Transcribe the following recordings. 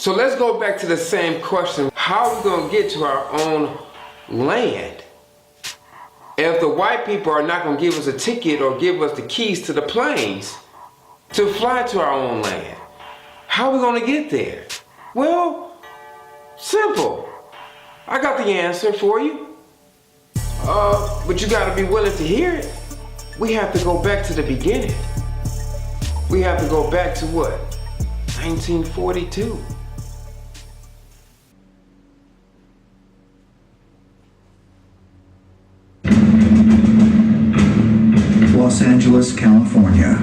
So let's go back to the same question. How are we going to get to our own land if the white people are not going to give us a ticket or give us the keys to the planes to fly to our own land? How are we going to get there? Well, simple. I got the answer for you. But you got to be willing to hear it. We have to go back to the beginning. We have to go back to what? 1942. Los Angeles, California.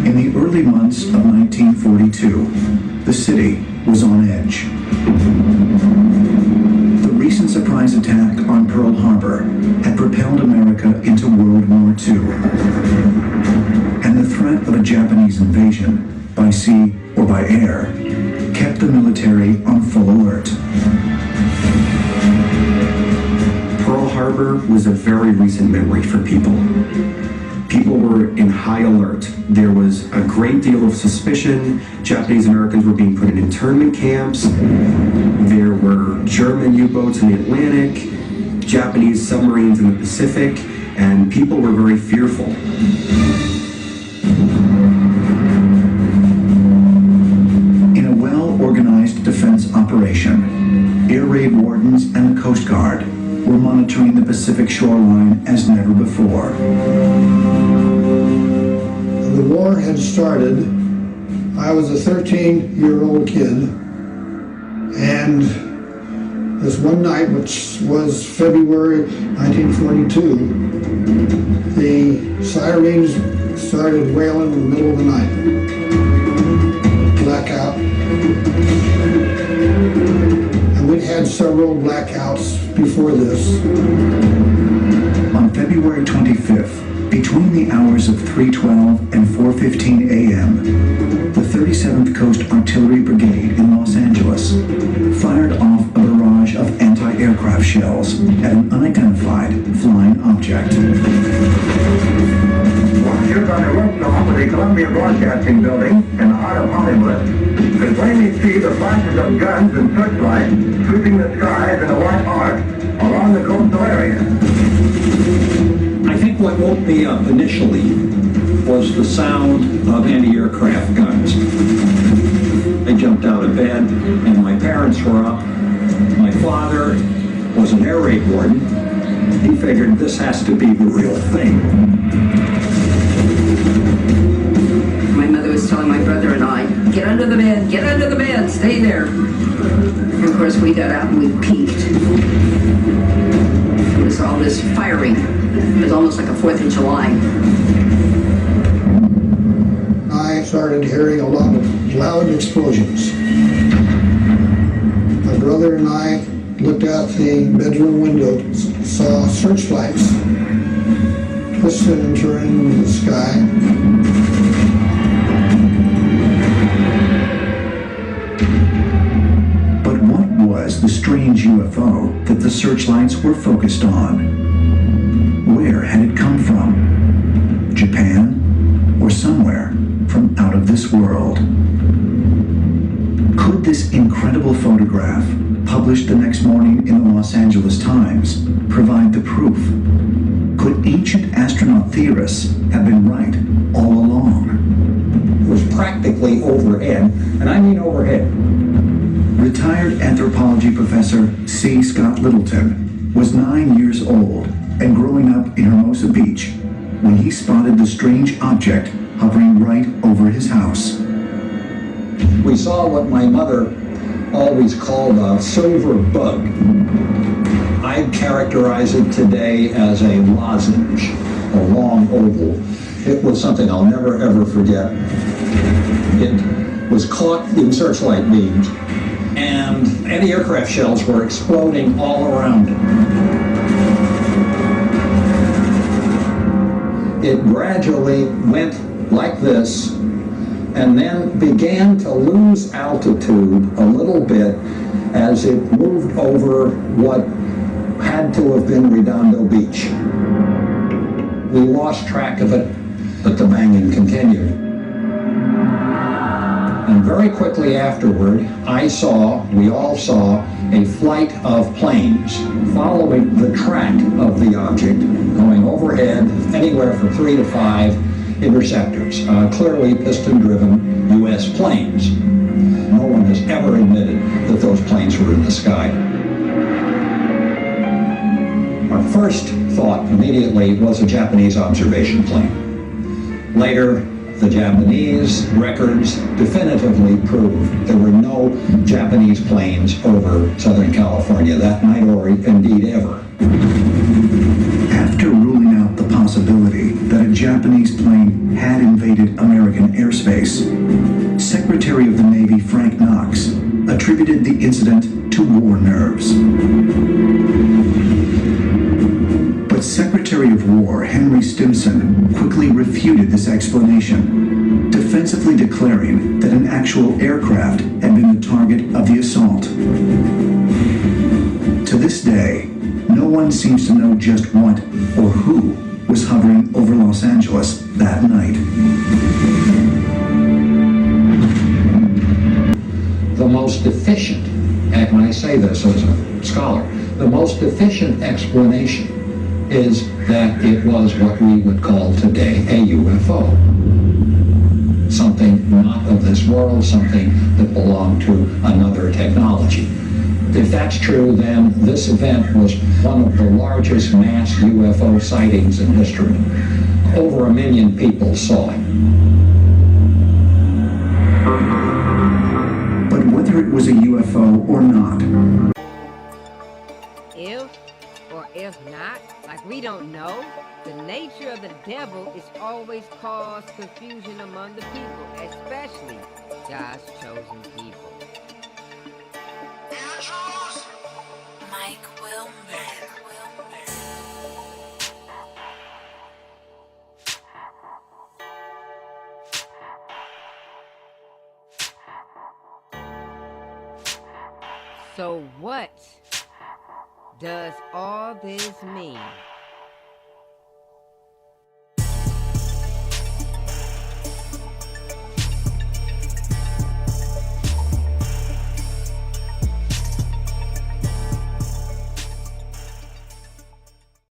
In the early months of 1942, the city was on edge. The recent surprise attack on Pearl Harbor had propelled America into World War II, and the threat of a Japanese invasion, by sea or by air, kept the military on full alert. Pearl Harbor was a very recent memory for people. People were in high alert. There was a great deal of suspicion. Japanese Americans were being put in internment camps. There were German U-boats in the Atlantic, Japanese submarines in the Pacific, and people were very fearful. In a well-organized defense operation, air raid wardens and the Coast Guard were monitoring the Pacific shoreline as never before. The war had started. I was a 13-year-old kid, and this one night, which was February 1942, the sirens started wailing in the middle of the night. Blackout. And we'd had several blackouts before this. On February 25th, between the hours of 3:12 and 4:15 a.m., the 37th Coast Artillery Brigade in Los Angeles fired off a barrage of anti-aircraft shells at an unidentified flying object. Watchers on the rooftop of the Columbia Broadcasting Building in the heart of Hollywood could plainly see the flashes of guns and searchlights sweeping the skies in a white arc along the coastal area. I think what woke me up initially was the sound of anti-aircraft guns. I jumped out of bed and my parents were up. My father was an air raid warden. He figured this has to be the real thing. My mother was telling my brother and I, get under the bed, stay there. And of course we got out and we peeked. There was all this firing. It was almost like a 4th of July. I started hearing a lot of loud explosions. My brother and I looked out the bedroom window, saw searchlights twisted and turning in the sky. But what was the strange UFO that the searchlights were focused on? Where had it come from? Japan? Or somewhere from out of this world? Could this incredible photograph, published the next morning in the Los Angeles Times, provide the proof? Could ancient astronaut theorists have been right all along? It was practically overhead, and I mean overhead. Retired anthropology professor C. Scott Littleton was 9 years old and growing up in Hermosa Beach when he spotted the strange object hovering right over his house. We saw what my mother always called a silver bug. I'd characterize it today as a lozenge, a long oval. It was something I'll never ever forget. It was caught in searchlight beams, and anti-aircraft shells were exploding all around it. It gradually went like this, and then began to lose altitude a little bit as it moved over what had to have been Redondo Beach. We lost track of it, but the banging continued. And And very quickly afterward, we all saw a flight of planes following the track of the object, going overhead anywhere from 3 to 5 interceptors, clearly piston-driven U.S. planes. No one has ever admitted that those planes were in the sky. Our first thought immediately was a Japanese observation plane. Later, the Japanese records definitively proved there were no Japanese planes over Southern California that night or indeed ever. After ruling out the possibility that a Japanese plane had invaded American airspace, Secretary of the Navy Frank Knox attributed the incident to war nerves. But Secretary of War Henry Stimson quickly refuted this explanation, defensively declaring that an actual aircraft had been the target of the assault. To this day, no one seems to know just what or who was hovering over Los Angeles that night. The most efficient, and I say this as a scholar, the most efficient explanation is that it was what we would call today a UFO. Something not of this world, something that belonged to another technology. If that's true, then this event was one of the largest mass UFO sightings in history. Over 1 million people saw it. But whether it was a UFO or not, If or if not, like we don't know, the nature of the devil is always cause confusion among the people, especially God's chosen people. Mike Wilmer. So what does all this mean?